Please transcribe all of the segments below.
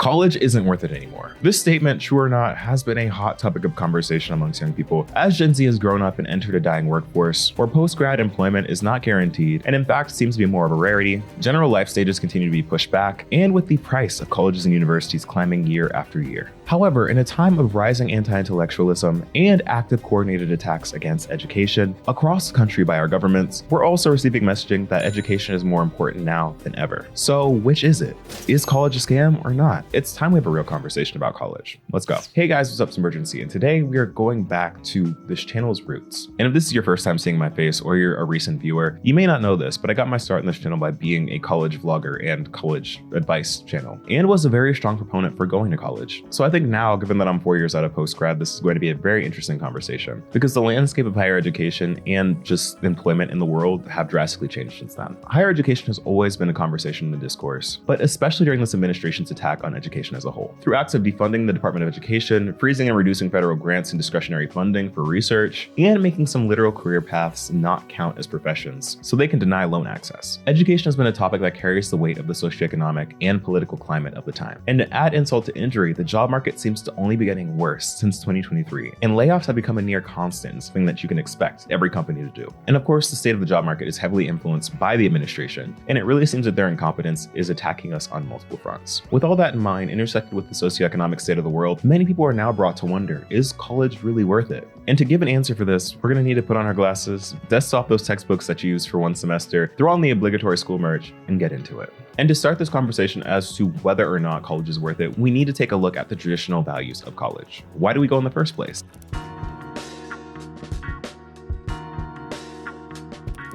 college isn't worth it anymore. This statement, true or not, has been a hot topic of conversation amongst young people as Gen Z has grown up and entered a dying workforce where post-grad employment is not guaranteed and in fact seems to be more of a rarity. General life stages continue to be pushed back, and with the price of colleges and universities climbing year after year. However, in a time of rising anti-intellectualism and active coordinated attacks against education across the country by our governments, we're also receiving messaging that education is more important now than ever. So which is it? Is college a scam or not? It's time we have a real conversation about college. Let's go. Hey guys, what's up? It's Imurgency, and today we are going back to this channel's roots. And if this is your first time seeing my face or you're a recent viewer, you may not know this, but I got my start in this channel by being a college vlogger and college advice channel, and was a very strong proponent for going to college. So I think now, given that I'm 4 years out of post-grad, this is going to be a very interesting conversation because the landscape of higher education and just employment in the world have drastically changed since then. Higher education has always been a conversation in the discourse, but especially during this administration's attack on education as a whole. Through acts of defunding the Department of Education, freezing and reducing federal grants and discretionary funding for research, and making some literal career paths not count as professions so they can deny loan access. Education has been a topic that carries the weight of the socioeconomic and political climate of the time. And to add insult to injury, the job market seems to only be getting worse since 2023, and layoffs have become a near constant, something that you can expect every company to do. And of course, the state of the job market is heavily influenced by the administration, and it really seems that their incompetence is attacking us on multiple fronts. With all that in mind, intersected with the socioeconomic state of the world, many people are now brought to wonder, is college really worth it? And to give an answer for this, we're going to need to put on our glasses, dust off those textbooks that you use for one semester, throw on the obligatory school merch, and get into it. And to start this conversation as to whether or not college is worth it, we need to take a look at the traditional values of college. Why do we go in the first place?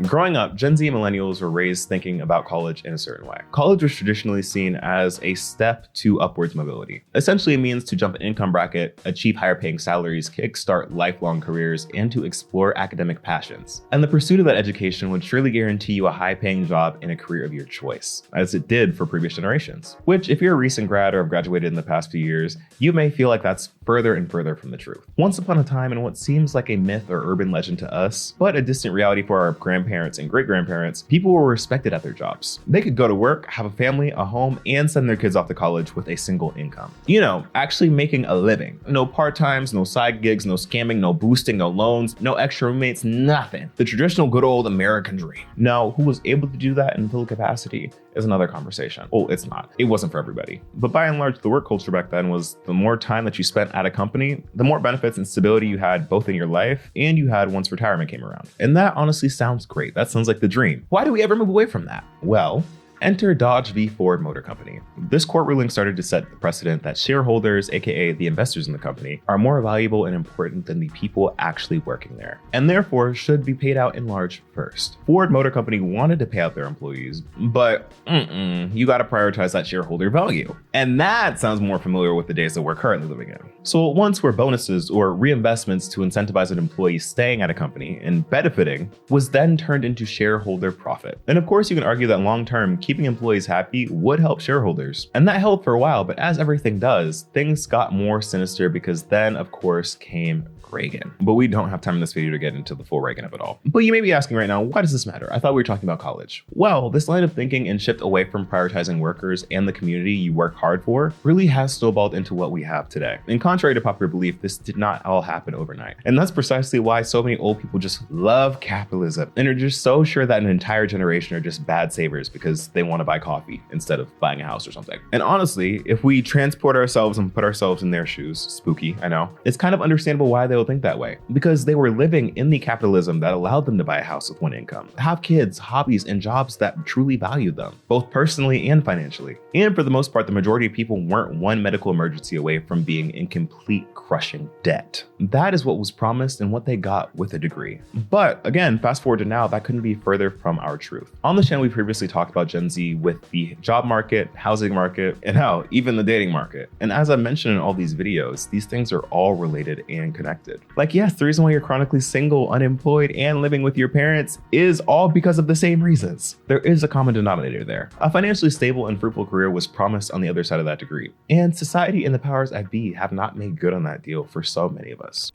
Growing up, Gen Z and millennials were raised thinking about college in a certain way. College was traditionally seen as a step to upwards mobility. Essentially, it means to jump an income bracket, achieve higher paying salaries, kickstart lifelong careers, and to explore academic passions. And the pursuit of that education would surely guarantee you a high paying job in a career of your choice, as it did for previous generations. Which, if you're a recent grad or have graduated in the past few years, you may feel like that's further and further from the truth. Once upon a time, in what seems like a myth or urban legend to us, but a distant reality for our grandparents and great-grandparents, people were respected at their jobs. They could go to work, have a family, a home, and send their kids off to college with a single income. You know, actually making a living. No part-times, no side gigs, no scamming, no boosting, no loans, no extra roommates, nothing. The traditional good old American dream. Now, who was able to do that in full capacity is another conversation. Well, it's not. It wasn't for everybody. But by and large, the work culture back then was the more time that you spent at a company, the more benefits and stability you had both in your life and you had once retirement came around. And that honestly sounds great. That sounds like the dream. Why do we ever move away from that? Well, enter Dodge v. Ford Motor Company. This court ruling started to set the precedent that shareholders, aka the investors in the company, are more valuable and important than the people actually working there, and therefore should be paid out in large first. Ford Motor Company wanted to pay out their employees, but you gotta prioritize that shareholder value. And that sounds more familiar with the days that we're currently living in. So what once were bonuses or reinvestments to incentivize an employee staying at a company and benefiting was then turned into shareholder profit. And of course you can argue that long-term, keeping employees happy would help shareholders. And that helped for a while, but as everything does, things got more sinister because then, of course, came Reagan. But we don't have time in this video to get into the full Reagan of it all. But you may be asking right now, why does this matter? I thought we were talking about college. Well, this line of thinking and shift away from prioritizing workers and the community you work hard for really has snowballed into what we have today. And contrary to popular belief, this did not all happen overnight. And that's precisely why so many old people just love capitalism and are just so sure that an entire generation are just bad savers because they want to buy coffee instead of buying a house or something. And honestly, if we transport ourselves and put ourselves in their shoes, spooky, I know, it's kind of understandable why they'll think that way, because they were living in the capitalism that allowed them to buy a house with one income, have kids, hobbies, and jobs that truly valued them, both personally and financially. And for the most part, the majority of people weren't one medical emergency away from being in complete crushing debt. That is what was promised and what they got with a degree. But again, fast forward to now, that couldn't be further from our truth. On the channel, we previously talked about Gen Z with the job market, housing market, and hell, even the dating market. And as I mentioned in all these videos, these things are all related and connected. Like, yes, the reason why you're chronically single, unemployed, and living with your parents is all because of the same reasons. There is a common denominator there. A financially stable and fruitful career was promised on the other side of that degree. And society and the powers that be have not made good on that deal for so many of us.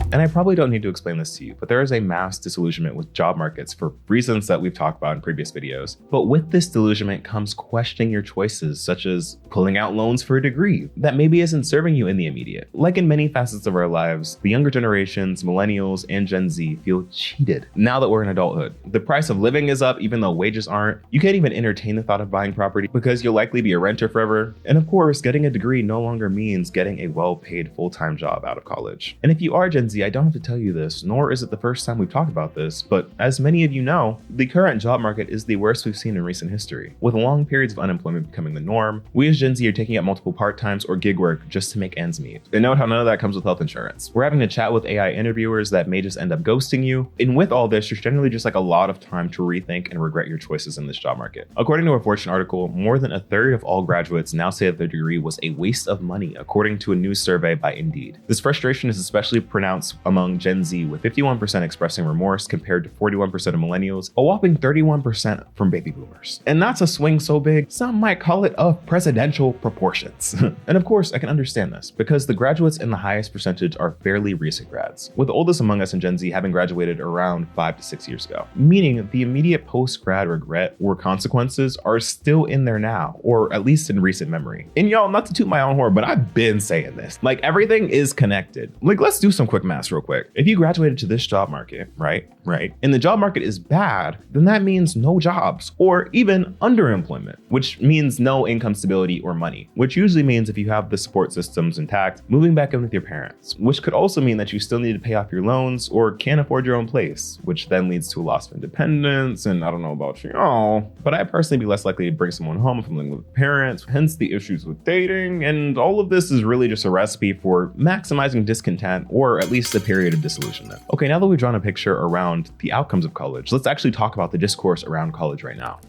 And I probably don't need to explain this to you, but there is a mass disillusionment with job markets for reasons that we've talked about in previous videos. But with this disillusionment comes questioning your choices, such as pulling out loans for a degree that maybe isn't serving you in the immediate. Like in many facets of our lives, the younger generations, Millennials and Gen Z, feel cheated now that we're in adulthood. The price of living is up even though wages aren't. You can't even entertain the thought of buying property because you'll likely be a renter forever. And of course, getting a degree no longer means getting a well-paid full-time job out of college. And if you are Gen Z, I don't have to tell you this, nor is it the first time we've talked about this, but as many of you know, the current job market is the worst we've seen in recent history. With long periods of unemployment becoming the norm, we as Gen Z are taking up multiple part-times or gig work just to make ends meet. And note how none of that comes with health insurance. We're having to chat with AI interviewers that may just end up ghosting you. And with all this, there's generally just like a lot of time to rethink and regret your choices in this job market. According to a Fortune article, more than a third of all graduates now say that their degree was a waste of money, according to a new survey by Indeed. This frustration is especially pronounced among Gen Z, with 51% expressing remorse compared to 41% of millennials, a whopping 31% from baby boomers. And that's a swing so big, some might call it of presidential proportions. And of course, I can understand this, because the graduates in the highest percentage are fairly recent grads, with the oldest among us in Gen Z having graduated around 5 to 6 years ago, meaning the immediate post-grad regret or consequences are still in there now, or at least in recent memory. And y'all, not to toot my own horn, but I've been saying this, like everything is connected. Like, let's do some quick math real quick. If you graduated to this job market, right, and the job market is bad, then that means no jobs or even underemployment, which means no income stability or money, which usually means if you have the support systems intact, moving back in with your parents, which could also mean that you still need to pay off your loans or can't afford your own place, which then leads to a loss of independence. And I don't know about you, but I'd personally be less likely to bring someone home if I'm living with parents, hence the issues with dating. And all of this is really just a recipe for maximizing discontent, or at least a period of disillusionment. Okay, now that we've drawn a picture around the outcomes of college, let's actually talk about the discourse around college right now.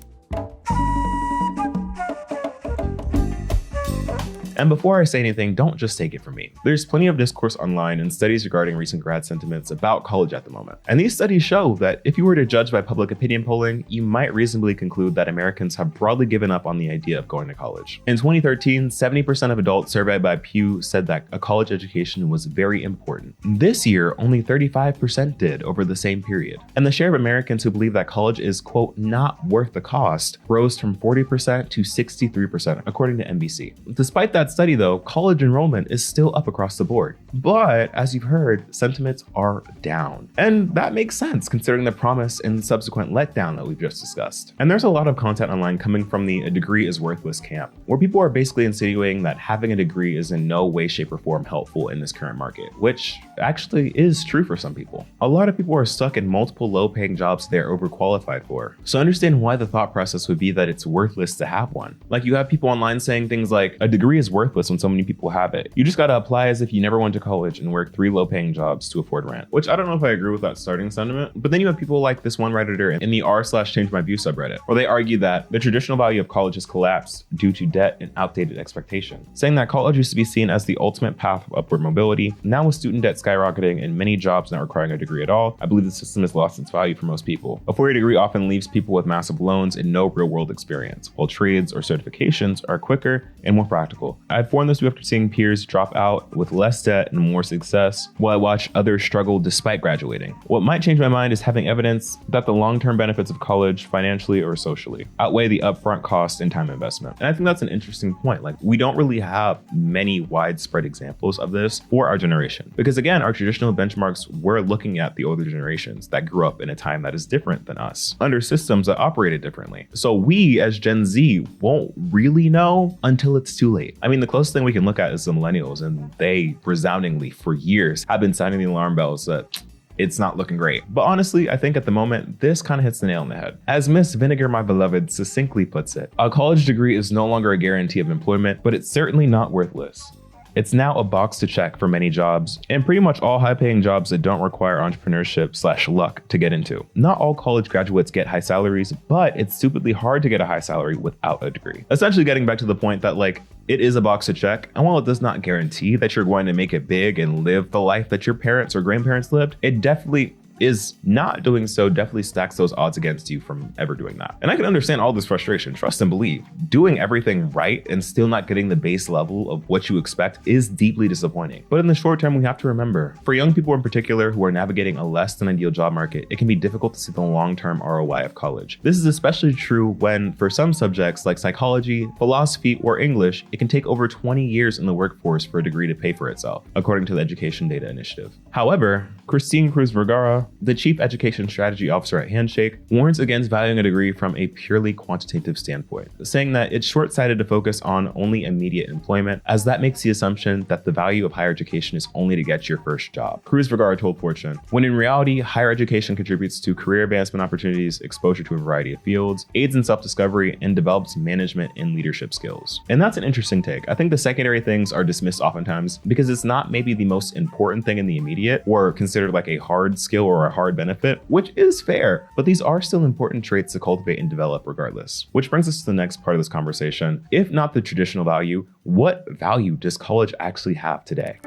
And before I say anything, don't just take it from me. There's plenty of discourse online and studies regarding recent grad sentiments about college at the moment. And these studies show that if you were to judge by public opinion polling, you might reasonably conclude that Americans have broadly given up on the idea of going to college. In 2013, 70% of adults surveyed by Pew said that a college education was very important. This year, only 35% did over the same period. And the share of Americans who believe that college is, quote, not worth the cost rose from 40% to 63%, according to NBC. Despite that study though, college enrollment is still up across the board. But as you've heard, sentiments are down. And that makes sense considering the promise and subsequent letdown that we've just discussed. And there's a lot of content online coming from the a degree is worthless camp, where people are basically insinuating that having a degree is in no way, shape, or form helpful in this current market, which actually is true for some people. A lot of people are stuck in multiple low-paying jobs they're overqualified for. So understand why the thought process would be that it's worthless to have one. Like, you have people online saying things like, a degree is worthless when so many people have it. You just gotta apply as if you never went to college and work 3 low-paying jobs to afford rent. Which I don't know if I agree with that starting sentiment, but then you have people like this one Redditor in the r/change my view subreddit, where they argue that the traditional value of college has collapsed due to debt and outdated expectation, saying that college used to be seen as the ultimate path of upward mobility. Now with student debt skyrocketing and many jobs not requiring a degree at all, I believe the system has lost its value for most people. A 4-year degree often leaves people with massive loans and no real-world experience, while trades or certifications are quicker and more practical. I've formed this view after seeing peers drop out with less debt and more success, while I watch others struggle despite graduating. What might change my mind is having evidence that the long-term benefits of college, financially or socially, outweigh the upfront cost and time investment. And I think that's an interesting point. Like, we don't really have many widespread examples of this for our generation, because again, our traditional benchmarks were looking at the older generations that grew up in a time that is different than us, under systems that operated differently. So we as Gen Z won't really know until it's too late. I mean, the closest thing we can look at is the millennials, and they resoundingly for years have been sounding the alarm bells that it's not looking great. But honestly, I think at the moment, this kind of hits the nail on the head. As Miss Vinegar, my beloved, succinctly puts it, a college degree is no longer a guarantee of employment, but it's certainly not worthless. It's now a box to check for many jobs, and pretty much all high-paying jobs that don't require entrepreneurship/luck to get into. Not all college graduates get high salaries, but it's stupidly hard to get a high salary without a degree. Essentially getting back to the point that, like, it is a box to check, and while it does not guarantee that you're going to make it big and live the life that your parents or grandparents lived, it definitely is not doing so definitely stacks those odds against you from ever doing that. And I can understand all this frustration. Trust and believe. Doing everything right and still not getting the base level of what you expect is deeply disappointing. But in the short term, we have to remember, for young people in particular who are navigating a less than ideal job market, it can be difficult to see the long-term ROI of college. This is especially true when, for some subjects like psychology, philosophy, or English, it can take over 20 years in the workforce for a degree to pay for itself, according to the Education Data Initiative. However, Christine Cruz Vergara, the Chief Education Strategy Officer at Handshake, warns against valuing a degree from a purely quantitative standpoint, saying that it's short-sighted to focus on only immediate employment, as that makes the assumption that the value of higher education is only to get your first job. Cruz Vergara told Fortune, when in reality, higher education contributes to career advancement opportunities, exposure to a variety of fields, aids in self-discovery, and develops management and leadership skills. And that's an interesting take. I think the secondary things are dismissed oftentimes because it's not maybe the most important thing in the immediate or considered like a hard skill or a hard benefit, which is fair, but these are still important traits to cultivate and develop regardless. Which brings us to the next part of this conversation. If not the traditional value, what value does college actually have today?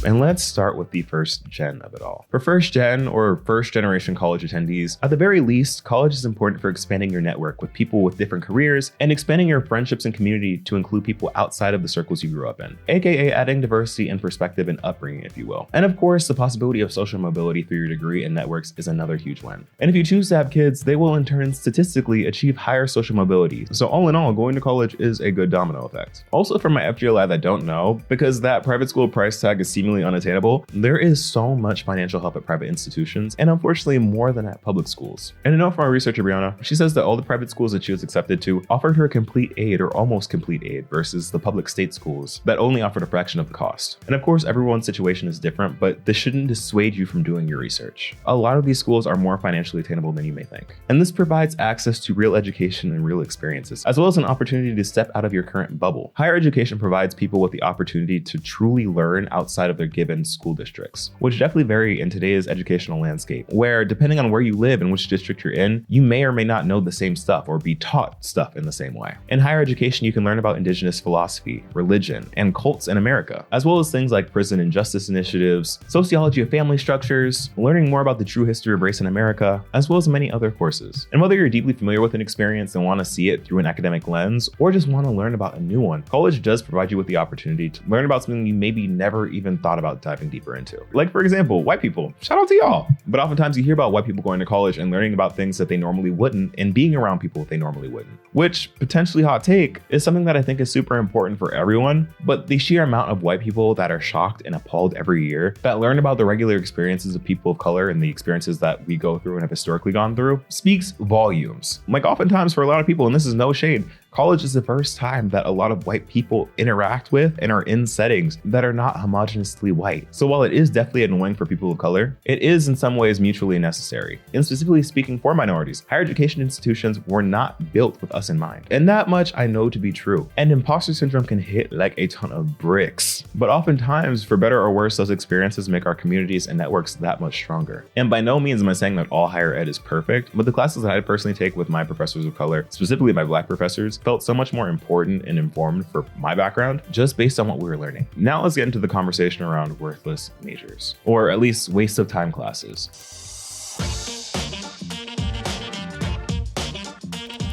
And let's start with the first gen of it all. For first gen or first generation college attendees, at the very least, college is important for expanding your network with people with different careers and expanding your friendships and community to include people outside of the circles you grew up in, aka adding diversity and perspective and upbringing, if you will. And of course, the possibility of social mobility through your degree and networks is another huge win. And if you choose to have kids, they will in turn statistically achieve higher social mobility. So all in all, going to college is a good domino effect. Also, for my FGLI that don't know, because that private school price tag is seemingly unattainable, there is so much financial help at private institutions, and unfortunately more than at public schools. And a note from our researcher Briana, she says that all the private schools that she was accepted to offered her complete aid or almost complete aid versus the public state schools that only offered a fraction of the cost. And of course, everyone's situation is different, but this shouldn't dissuade you from doing your research. A lot of these schools are more financially attainable than you may think. And this provides access to real education and real experiences, as well as an opportunity to step out of your current bubble. Higher education provides people with the opportunity to truly learn outside of their given school districts, which definitely vary in today's educational landscape, where depending on where you live and which district you're in, you may or may not know the same stuff or be taught stuff in the same way. In higher education, you can learn about indigenous philosophy, religion, and cults in America, as well as things like prison and justice initiatives, sociology of family structures, learning more about the true history of race in America, as well as many other courses. And whether you're deeply familiar with an experience and want to see it through an academic lens, or just want to learn about a new one, college does provide you with the opportunity to learn about something you maybe never even thought about diving deeper into. Like, for example, white people. Shout out to y'all. But oftentimes you hear about white people going to college and learning about things that they normally wouldn't and being around people they normally wouldn't, which, potentially hot take, is something that I think is super important for everyone. But the sheer amount of white people that are shocked and appalled every year that learn about the regular experiences of people of color and the experiences that we go through and have historically gone through speaks volumes. Like, oftentimes for a lot of people, and this is no shade, college is the first time that a lot of white people interact with and are in settings that are not homogeneously white. So while it is definitely annoying for people of color, it is in some ways mutually necessary. And specifically speaking for minorities, higher education institutions were not built with us in mind. And that much I know to be true. And imposter syndrome can hit like a ton of bricks. But oftentimes, for better or worse, those experiences make our communities and networks that much stronger. And by no means am I saying that all higher ed is perfect, but the classes that I personally take with my professors of color, specifically my Black professors, felt so much more important and informed for my background just based on what we were learning. Now let's get into the conversation around worthless majors, or at least waste of time classes.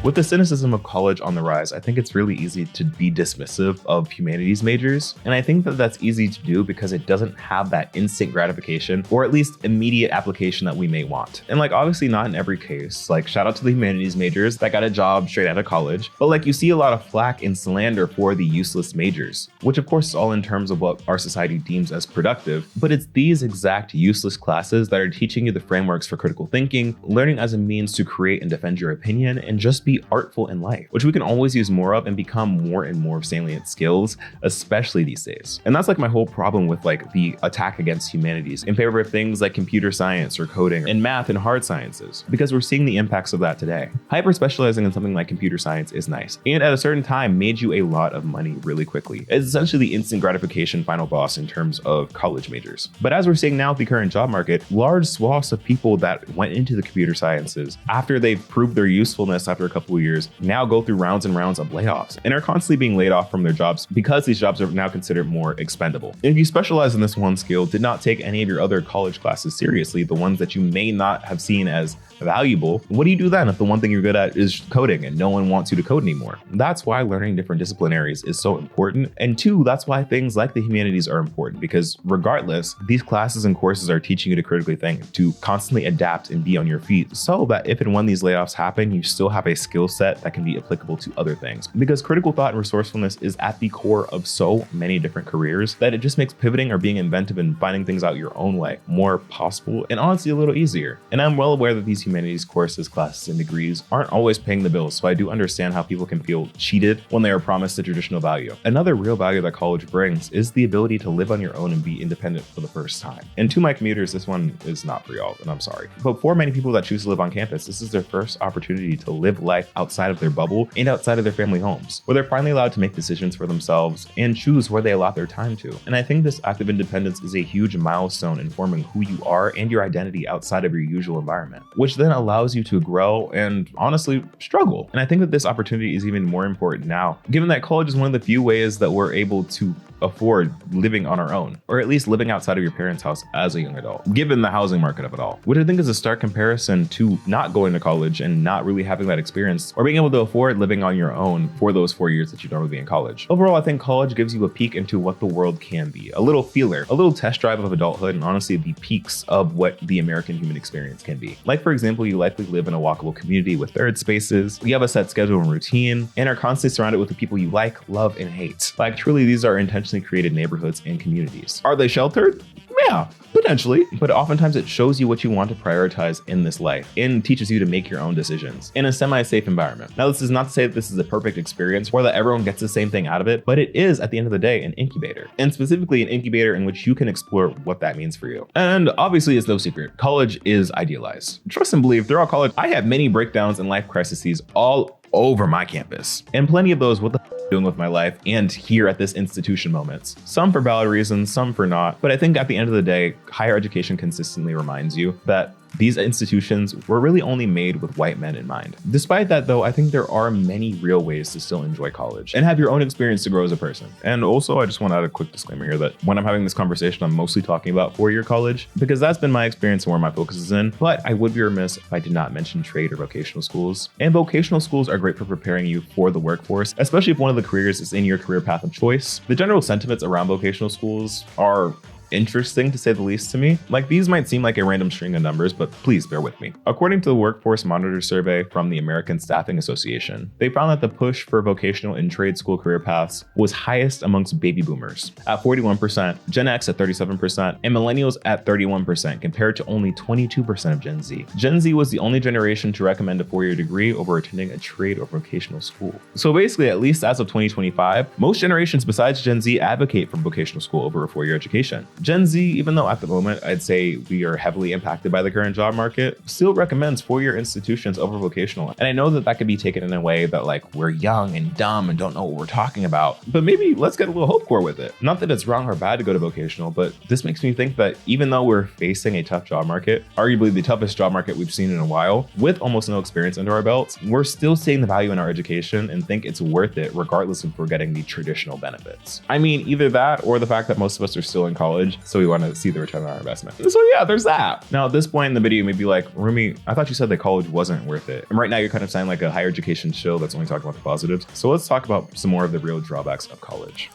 With the cynicism of college on the rise, I think it's really easy to be dismissive of humanities majors. And I think that that's easy to do because it doesn't have that instant gratification or at least immediate application that we may want. And like, obviously not in every case, like shout out to the humanities majors that got a job straight out of college, but like you see a lot of flack and slander for the useless majors, which of course is all in terms of what our society deems as productive. But it's these exact useless classes that are teaching you the frameworks for critical thinking, learning as a means to create and defend your opinion, and just be artful in life, which we can always use more of and become more and more salient skills, especially these days. And that's like my whole problem with like the attack against humanities in favor of things like computer science or coding and math and hard sciences, because we're seeing the impacts of that today. Hyper specializing in something like computer science is nice, and at a certain time made you a lot of money really quickly. It's essentially the instant gratification final boss in terms of college majors. But as we're seeing now with the current job market, large swaths of people that went into the computer sciences after they've proved their usefulness after a couple couple of years now go through rounds and rounds of layoffs and are constantly being laid off from their jobs because these jobs are now considered more expendable. If you specialize in this one skill, did not take any of your other college classes seriously, the ones that you may not have seen as valuable, what do you do then if the one thing you're good at is coding and no one wants you to code anymore? That's why learning different disciplinaries is so important. And two, that's why things like the humanities are important, because regardless, these classes and courses are teaching you to critically think, to constantly adapt and be on your feet, so that if and when these layoffs happen, you still have a skill set that can be applicable to other things. Because critical thought and resourcefulness is at the core of so many different careers that it just makes pivoting or being inventive and finding things out your own way more possible and honestly a little easier. And I'm well aware that these humanities courses, classes, and degrees aren't always paying the bills, so I do understand how people can feel cheated when they are promised a traditional value. Another real value that college brings is the ability to live on your own and be independent for the first time. And to my commuters, this one is not for y'all, and I'm sorry. But for many people that choose to live on campus, this is their first opportunity to live life outside of their bubble and outside of their family homes, where they're finally allowed to make decisions for themselves and choose where they allot their time to. And I think this act of independence is a huge milestone in forming who you are and your identity outside of your usual environment, which then allows you to grow and honestly struggle. And I think that this opportunity is even more important now, given that college is one of the few ways that we're able to afford living on our own, or at least living outside of your parents' house as a young adult, given the housing market of it all, which I think is a stark comparison to not going to college and not really having that experience, or being able to afford living on your own for those 4 years that you'd normally be in college. Overall, I think college gives you a peek into what the world can be, a little feeler, a little test drive of adulthood, and honestly the peaks of what the American human experience can be. Like, for example, you likely live in a walkable community with third spaces, you have a set schedule and routine, and are constantly surrounded with the people you like, love, and hate. Like, truly, these are intentionally created neighborhoods and communities. Are they sheltered? Yeah, potentially, but oftentimes it shows you what you want to prioritize in this life and teaches you to make your own decisions in a semi-safe environment. Now, this is not to say that this is a perfect experience or that everyone gets the same thing out of it, but it is, at the end of the day, an incubator, and specifically an incubator in which you can explore what that means for you. And obviously, it's no secret, college is idealized. Trust and believe, throughout college, I had many breakdowns and life crises all over my campus, and plenty of those what the doing with my life and here at this institution moments. Some for valid reasons, some for not. But I think at the end of the day, higher education consistently reminds you that these institutions were really only made with white men in mind. Despite that, though, I think there are many real ways to still enjoy college and have your own experience to grow as a person. And also, I just want to add a quick disclaimer here that when I'm having this conversation, I'm mostly talking about four-year college because that's been my experience and where my focus is in. But I would be remiss if I did not mention trade or vocational schools. And vocational schools are great for preparing you for the workforce, especially if one of the careers is in your career path of choice. The general sentiments around vocational schools are interesting to say the least to me. Like, these might seem like a random string of numbers, but please bear with me. According to the Workforce Monitor survey from the American Staffing Association, they found that the push for vocational and trade school career paths was highest amongst baby boomers at 41%, Gen X at 37%, and millennials at 31%, compared to only 22% of Gen Z. Gen Z was the only generation to recommend a four-year degree over attending a trade or vocational school. So basically, at least as of 2025, most generations besides Gen Z advocate for vocational school over a four-year education. Gen Z, even though at the moment I'd say we are heavily impacted by the current job market, still recommends four-year institutions over vocational. And I know that that could be taken in a way that like we're young and dumb and don't know what we're talking about, but maybe let's get a little hope core with it. Not that it's wrong or bad to go to vocational, but this makes me think that even though we're facing a tough job market, arguably the toughest job market we've seen in a while, with almost no experience under our belts, we're still seeing the value in our education and think it's worth it regardless if we're getting the traditional benefits. I mean, either that or the fact that most of us are still in college, so we want to see the return on our investment. So yeah, there's that. Now at this point in the video, you may be like, Rumi, I thought you said that college wasn't worth it. And right now you're kind of sounding like a higher education show that's only talking about the positives. So let's talk about some more of the real drawbacks of college.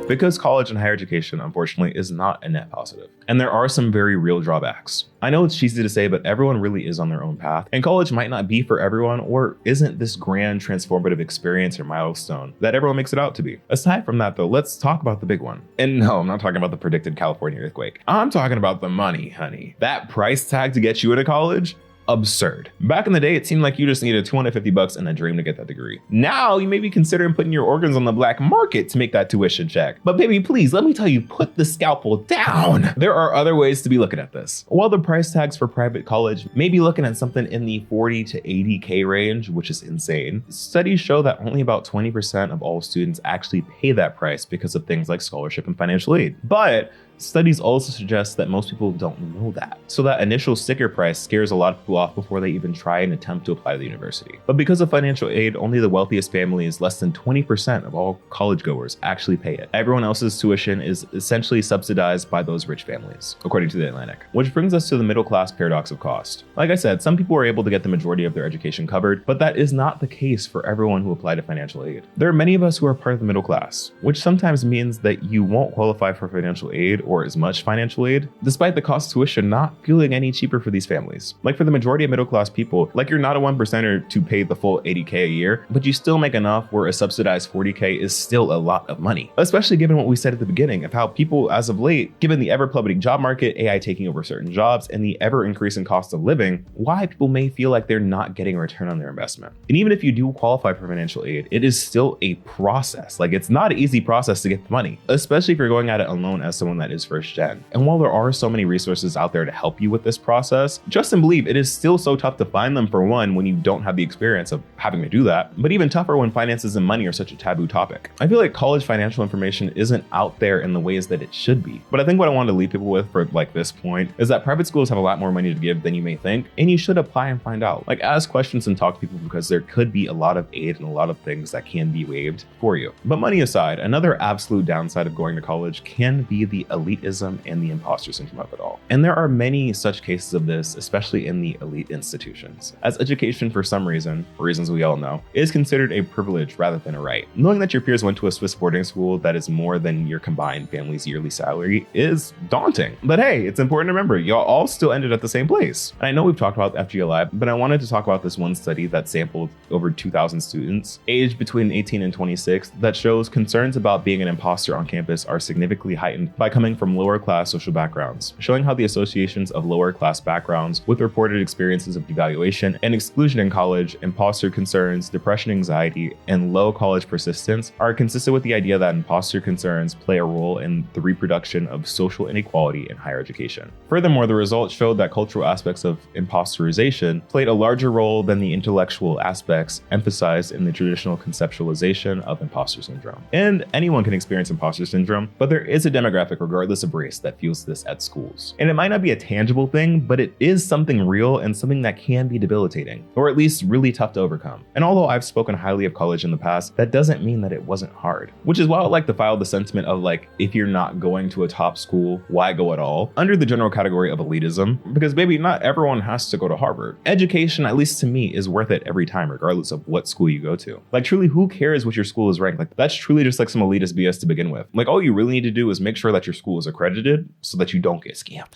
Because college and higher education, unfortunately, is not a net positive. And there are some very real drawbacks. I know it's cheesy to say, but everyone really is on their own path. And college might not be for everyone or isn't this grand transformative experience or milestone that everyone makes it out to be. Aside from that, though, let's talk about the big one. And no, I'm not talking about the predicted California earthquake. I'm talking about the money, honey. That price tag to get you into college? Absurd. Back in the day, it seemed like you just needed $250 and a dream to get that degree. Now you may be considering putting your organs on the black market to make that tuition check. But baby, please, let me tell you, put the scalpel down. There are other ways to be looking at this. While the price tags for private college may be looking at something in the 40 to 80K range, which is insane, studies show that only about 20% of all students actually pay that price because of things like scholarship and financial aid. But Studies also suggest that most people don't know that. So that initial sticker price scares a lot of people off before they even try and attempt to apply to the university. But because of financial aid, only the wealthiest families, less than 20% of all college goers, actually pay it. Everyone else's tuition is essentially subsidized by those rich families, according to The Atlantic. Which brings us to the middle class paradox of cost. Like I said, some people are able to get the majority of their education covered, but that is not the case for everyone who applied to financial aid. There are many of us who are part of the middle class, which sometimes means that you won't qualify for financial aid or as much financial aid, despite the cost of tuition not feeling any cheaper for these families. Like for the majority of middle class people, like you're not a 1%er to pay the full $80K a year, but you still make enough where a subsidized $40K is still a lot of money. Especially given what we said at the beginning of how people as of late, given the ever plummeting job market, AI taking over certain jobs, and the ever increasing cost of living, why people may feel like they're not getting a return on their investment. And even if you do qualify for financial aid, it is still a process. Like it's not an easy process to get the money, especially if you're going at it alone as someone that is first gen. And while there are so many resources out there to help you with this process, trust and believe it is still so tough to find them, for one, when you don't have the experience of having to do that, but even tougher when finances and money are such a taboo topic. I feel like college financial information isn't out there in the ways that it should be. But I think what I want to leave people with for like this point is that private schools have a lot more money to give than you may think, and you should apply and find out. Like ask questions and talk to people, because there could be a lot of aid and a lot of things that can be waived for you. But money aside, another absolute downside of going to college can be the elitism and the imposter syndrome of it all. And there are many such cases of this, especially in the elite institutions, as education for some reason, for reasons we all know, is considered a privilege rather than a right. Knowing that your peers went to a Swiss boarding school that is more than your combined family's yearly salary is daunting. But hey, it's important to remember, y'all all still ended at the same place. And I know we've talked about FGLI, but I wanted to talk about this one study that sampled over 2,000 students, aged between 18 and 26, that shows concerns about being an imposter on campus are significantly heightened by coming from lower class social backgrounds, showing how the associations of lower class backgrounds with reported experiences of devaluation and exclusion in college, imposter concerns, depression, anxiety, and low college persistence are consistent with the idea that imposter concerns play a role in the reproduction of social inequality in higher education. Furthermore, the results showed that cultural aspects of imposterization played a larger role than the intellectual aspects emphasized in the traditional conceptualization of imposter syndrome. And anyone can experience imposter syndrome, but there is a demographic regardless of race that feels this at schools. And it might not be a tangible thing, but it is something real and something that can be debilitating, or at least really tough to overcome. And although I've spoken highly of college in the past, that doesn't mean that it wasn't hard. Which is why I like to file the sentiment of like, if you're not going to a top school, why go at all? Under the general category of elitism, because baby, not everyone has to go to Harvard. Education, at least to me, is worth it every time, regardless of what school you go to. Like truly, who cares what your school is ranked? Like that's truly just like some elitist BS to begin with. Like all you really need to do is make sure that your school is accredited so that you don't get scammed.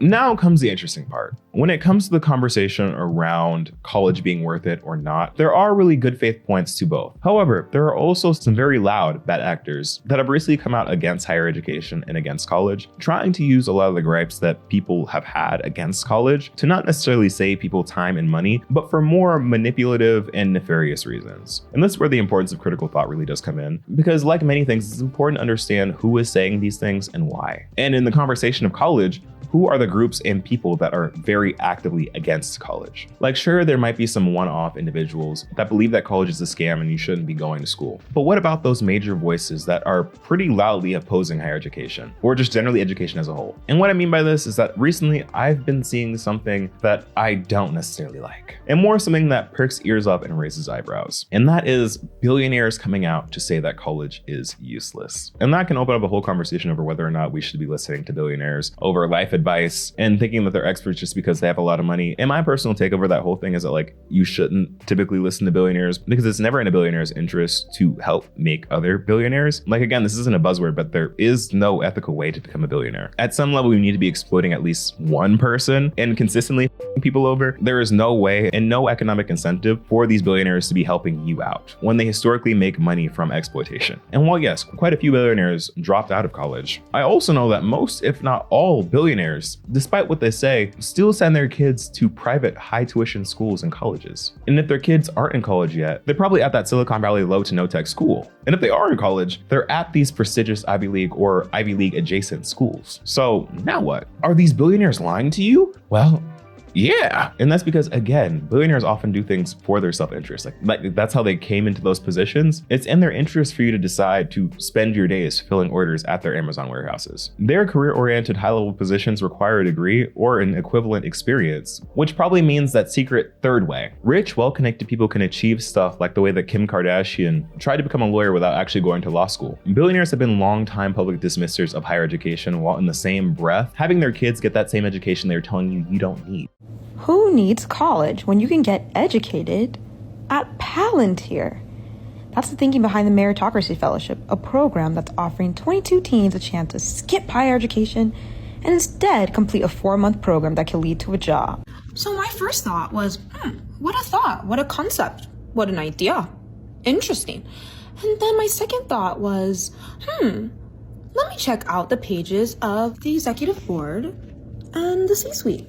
Now comes the interesting part. When it comes to the conversation around college being worth it or not, there are really good faith points to both. However, there are also some very loud bad actors that have recently come out against higher education and against college, trying to use a lot of the gripes that people have had against college to not necessarily save people time and money, but for more manipulative and nefarious reasons. And that's where the importance of critical thought really does come in, because like many things, it's important to understand who is saying these things and why. And in the conversation of college, who are the groups and people that are very actively against college? Like, sure, there might be some one-off individuals that believe that college is a scam and you shouldn't be going to school. But what about those major voices that are pretty loudly opposing higher education, or just generally education as a whole? And what I mean by this is that recently I've been seeing something that I don't necessarily like, and more something that perks ears up and raises eyebrows. And that is billionaires coming out to say that college is useless. And that can open up a whole conversation over whether or not we should be listening to billionaires over life advice and thinking that they're experts just because they have a lot of money. And my personal take over that whole thing is that like you shouldn't typically listen to billionaires because it's never in a billionaire's interest to help make other billionaires. Like again, this isn't a buzzword, but there is no ethical way to become a billionaire. At some level, you need to be exploiting at least one person and consistently f***ing people over. There is no way and no economic incentive for these billionaires to be helping you out when they historically make money from exploitation. And while yes, quite a few billionaires dropped out of college, I also know that most, if not all billionaires, despite what they say, still send their kids to private high tuition schools and colleges. And if their kids aren't in college yet, they're probably at that Silicon Valley low to no tech school. And if they are in college, they're at these prestigious Ivy League or Ivy League adjacent schools. So now what? Are these billionaires lying to you? Well, Yeah. And that's because, again, billionaires often do things for their self-interest. Like that's how they came into those positions. It's in their interest for you to decide to spend your days filling orders at their Amazon warehouses. Their career-oriented high-level positions require a degree or an equivalent experience, which probably means that secret third way. Rich, well-connected people can achieve stuff like the way that Kim Kardashian tried to become a lawyer without actually going to law school. Billionaires have been long-time public dismissers of higher education, while in the same breath, having their kids get that same education they're telling you don't need. Who needs college when you can get educated at Palantir? That's the thinking behind the Meritocracy Fellowship, a program that's offering 22 teens a chance to skip higher education and instead complete a 4-month program that can lead to a job. So my first thought was, what a thought, what a concept, what an idea. Interesting. And then my second thought was, let me check out the pages of the executive board and the C-suite.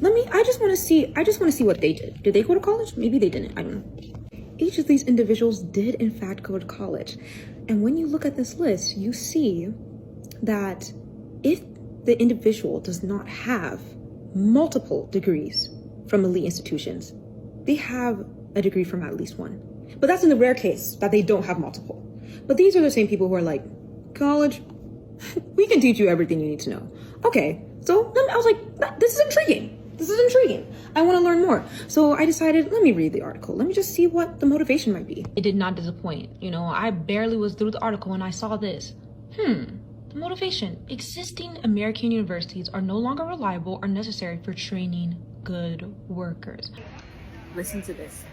I just want to see what they did. Did they go to college? Maybe they didn't. I don't know. Each of these individuals did in fact go to college. And when you look at this list, you see that if the individual does not have multiple degrees from elite institutions, they have a degree from at least one. But that's in the rare case that they don't have multiple. But these are the same people who are like, college, we can teach you everything you need to know. Okay, so I was like, this is intriguing. I want to learn more. So I decided, let me read the article. Let me just see what the motivation might be. It did not disappoint. I barely was through the article when I saw this. The motivation. Existing American universities are no longer reliable or necessary for training good workers. Listen to this.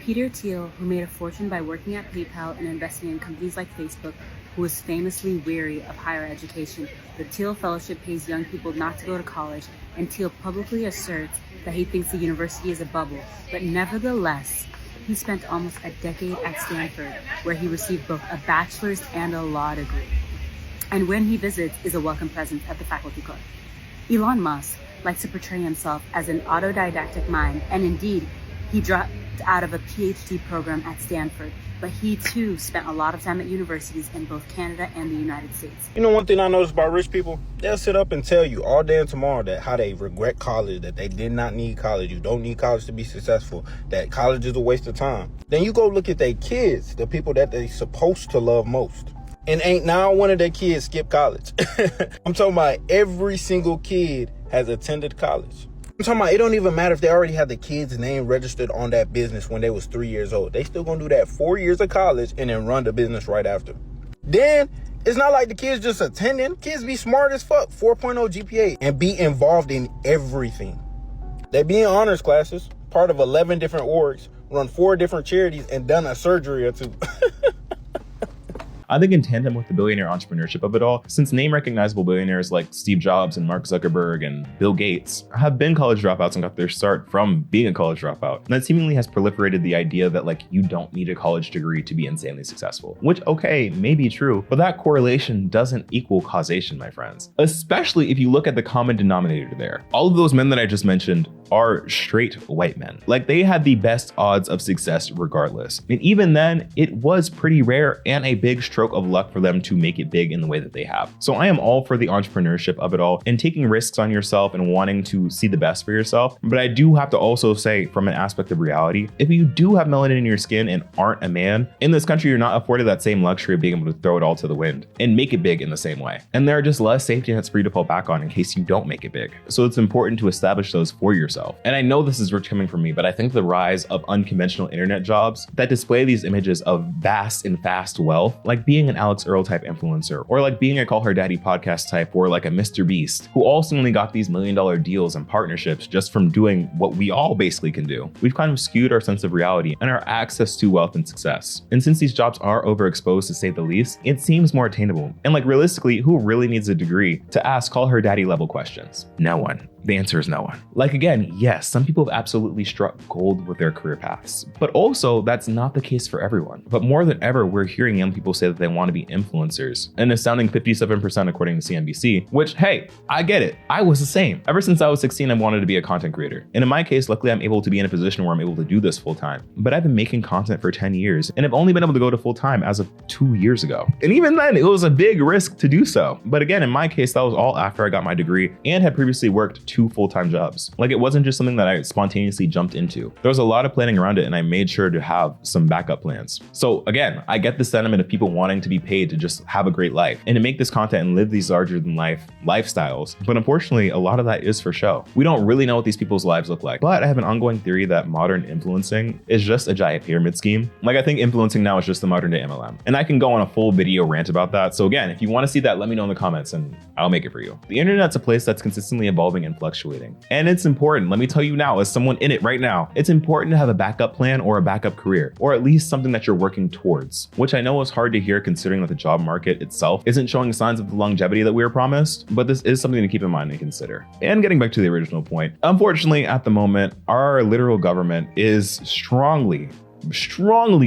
Peter Thiel, who made a fortune by working at PayPal and investing in companies like Facebook, who was famously weary of higher education. The Thiel Fellowship pays young people not to go to college, and Thiel publicly asserts that he thinks the university is a bubble. But nevertheless, he spent almost a decade at Stanford, where he received both a bachelor's and a law degree. And when he visits, is a welcome presence at the faculty club. Elon Musk likes to portray himself as an autodidactic mind, and indeed, he dropped out of a PhD program at Stanford, but he too spent a lot of time at universities in both Canada and the United States. You know, one thing I noticed about rich people, they'll sit up and tell you all day and tomorrow that how they regret college, that they did not need college, you don't need college to be successful, that college is a waste of time. Then you go look at their kids, the people that they supposed to love most, and ain't now one of their kids skip college. I'm talking about every single kid has attended college. I'm talking about it don't even matter if they already have the kid's name registered on that business when they was 3 years old. They still gonna do that 4 years of college and then run the business right after. Then it's not like the kids just attending. Kids be smart as fuck, 4.0 GPA, and be involved in everything. They be in honors classes, part of 11 different orgs, run 4 different charities, and done a surgery or 2. I think in tandem with the billionaire entrepreneurship of it all, since name recognizable billionaires like Steve Jobs and Mark Zuckerberg and Bill Gates have been college dropouts and got their start from being a college dropout, and that seemingly has proliferated the idea that you don't need a college degree to be insanely successful, which okay, may be true, but that correlation doesn't equal causation, my friends. Especially if you look at the common denominator there. All of those men that I just mentioned are straight white men. They had the best odds of success regardless. And even then, it was pretty rare and a big stroke of luck for them to make it big in the way that they have. So I am all for the entrepreneurship of it all and taking risks on yourself and wanting to see the best for yourself. But I do have to also say, from an aspect of reality, if you do have melanin in your skin and aren't a man, in this country, you're not afforded that same luxury of being able to throw it all to the wind and make it big in the same way. And there are just less safety nets for you to fall back on in case you don't make it big. So it's important to establish those for yourself. And I know this is rich coming from me, but I think the rise of unconventional internet jobs that display these images of vast and fast wealth, like being an Alex Earl type influencer, or like being a Call Her Daddy podcast type, or like a Mr. Beast, who all seemingly got these $1 million deals and partnerships just from doing what we all basically can do. We've kind of skewed our sense of reality and our access to wealth and success. And since these jobs are overexposed to say the least, it seems more attainable. And realistically, who really needs a degree to ask Call Her Daddy level questions? No one. The answer is no one. Again, yes, some people have absolutely struck gold with their career paths, but also that's not the case for everyone. But more than ever, we're hearing young people say that they want to be influencers, an astounding 57% according to CNBC, which, hey, I get it. I was the same. Ever since I was 16, I wanted to be a content creator. And in my case, luckily I'm able to be in a position where I'm able to do this full time. But I've been making content for 10 years and I've only been able to go to full time as of 2 years ago. And even then, it was a big risk to do so. But again, in my case, that was all after I got my degree and had previously worked 2 full-time jobs. Like, it wasn't just something that I spontaneously jumped into. There was a lot of planning around it and I made sure to have some backup plans. So again, I get the sentiment of people wanting to be paid to just have a great life and to make this content and live these larger than life lifestyles. But unfortunately, a lot of that is for show. We don't really know what these people's lives look like. But I have an ongoing theory that modern influencing is just a giant pyramid scheme. Like, I think influencing now is just the modern day MLM. And I can go on a full video rant about that. So again, if you want to see that, let me know in the comments and I'll make it for you. The internet's a place that's consistently evolving and fluctuating. And it's important, let me tell you now, as someone in it right now, it's important to have a backup plan or a backup career, or at least something that you're working towards, which I know is hard to hear considering that the job market itself isn't showing signs of the longevity that we were promised, but this is something to keep in mind and consider. And getting back to the original point, unfortunately, at the moment, our literal government is strongly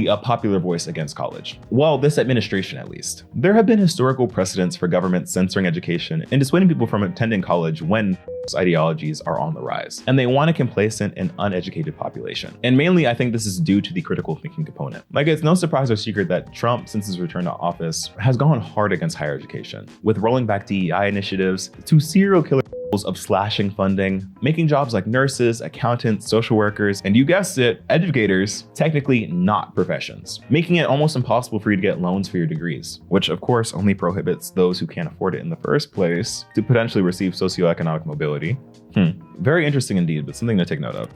a popular voice against college. Well, this administration at least. There have been historical precedents for government censoring education and dissuading people from attending college when ideologies are on the rise, and they want a complacent and uneducated population. And mainly, I think this is due to the critical thinking component. Like, it's no surprise or secret that Trump, since his return to office, has gone hard against higher education, with rolling back DEI initiatives to serial killer of slashing funding, making jobs like nurses, accountants, social workers, and you guessed it, educators, technically not professions, making it almost impossible for you to get loans for your degrees, which of course only prohibits those who can't afford it in the first place to potentially receive socioeconomic mobility. Very interesting indeed, but something to take note of.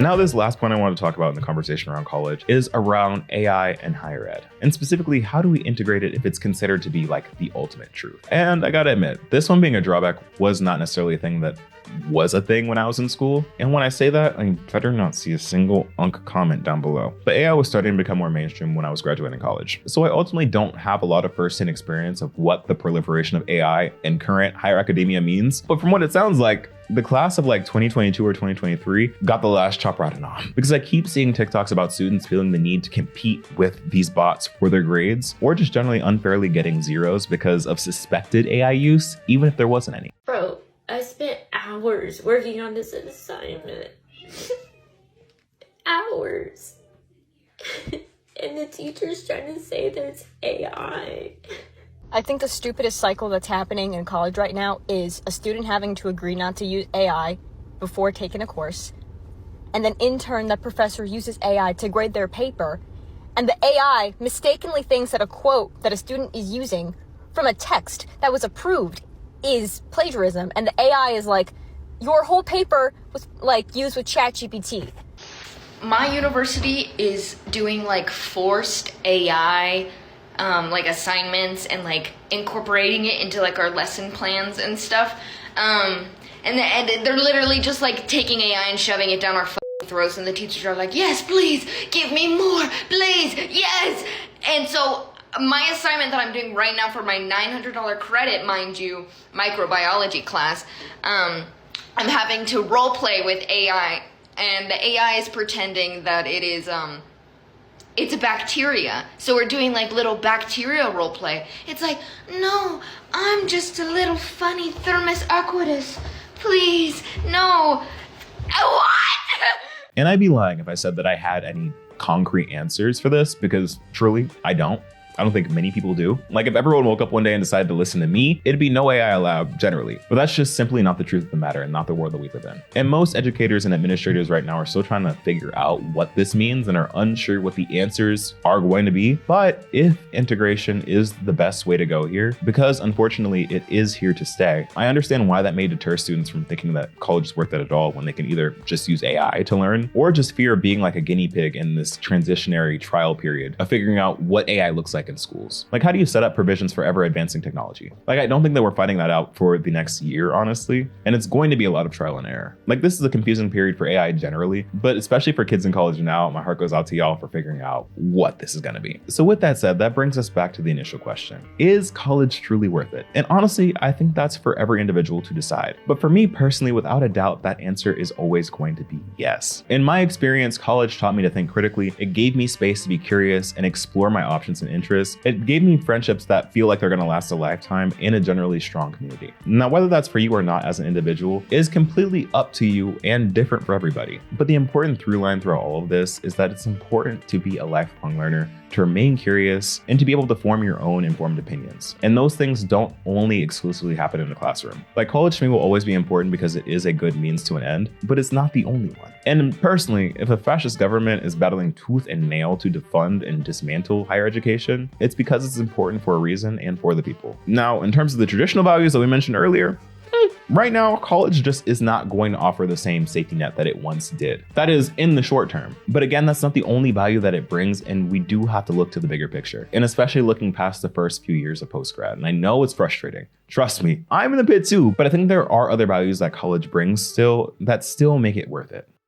Now, this last point I want to talk about in the conversation around college is around AI and higher ed. And specifically, how do we integrate it if it's considered to be like the ultimate truth? And I gotta admit, this one being a drawback was not necessarily a thing that was a thing when I was in school. And when I say that, I better not see a single comment down below. But AI was starting to become more mainstream when I was graduating college. So I ultimately don't have a lot of first-hand experience of what the proliferation of AI in current higher academia means. But from what it sounds like, the class of like 2022 or 2023 got the last chop riding on, because I keep seeing TikToks about students feeling the need to compete with these bots for their grades, or just generally unfairly getting zeros because of suspected AI use, even if there wasn't any. Bro, I spent hours working on this assignment. Hours. And the teacher's trying to say there's AI. I think the stupidest cycle that's happening in college right now is a student having to agree not to use AI before taking a course, and then in turn that professor uses AI to grade their paper, and the AI mistakenly thinks that a quote that a student is using from a text that was approved is plagiarism, and the AI is like, your whole paper was like used with ChatGPT. My university is doing like forced AI like assignments and like incorporating it into like our lesson plans and stuff. And they're literally just like taking AI and shoving it down our throats, and the teachers are like, yes, please, give me more, please, yes. And so my assignment that I'm doing right now for my $900 credit, mind you, microbiology class, I'm having to role play with AI, and the AI is pretending that it is, it's a bacteria. So we're doing like little bacteria role play. It's like, no, I'm just a little funny thermos aquatus. Please, no. What? And I'd be lying if I said that I had any concrete answers for this, because truly, I don't. I don't think many people do. Like, if everyone woke up one day and decided to listen to me, it'd be no AI allowed generally. But that's just simply not the truth of the matter and not the world that we live in. And most educators and administrators right now are still trying to figure out what this means and are unsure what the answers are going to be. But if integration is the best way to go here, because unfortunately it is here to stay, I understand why that may deter students from thinking that college is worth it at all when they can either just use AI to learn, or just fear of being like a guinea pig in this transitionary trial period of figuring out what AI looks like in schools? Like, how do you set up provisions for ever advancing technology? Like, I don't think that we're finding that out for the next year, honestly. And it's going to be a lot of trial and error. Like, this is a confusing period for AI generally, but especially for kids in college now, my heart goes out to y'all for figuring out what this is going to be. So with that said, that brings us back to the initial question. Is college truly worth it? And honestly, I think that's for every individual to decide. But for me personally, without a doubt, that answer is always going to be yes. In my experience, college taught me to think critically. It gave me space to be curious and explore my options and interests. It gave me friendships that feel like they're going to last a lifetime in a generally strong community. Now, whether that's for you or not as an individual is completely up to you and different for everybody. But the important through line throughout all of this is that it's important to be a lifelong learner, to remain curious, and to be able to form your own informed opinions. And those things don't only exclusively happen in the classroom. Like, college to me will always be important because it is a good means to an end, but it's not the only one. And personally, if a fascist government is battling tooth and nail to defund and dismantle higher education, it's because it's important for a reason and for the people. Now, in terms of the traditional values that we mentioned earlier, right now, college just is not going to offer the same safety net that it once did. That is in the short term. But again, that's not the only value that it brings, and we do have to look to the bigger picture, and especially looking past the first few years of postgrad. And I know it's frustrating. Trust me, I'm in the pit too, but I think there are other values that college brings that still make it worth it.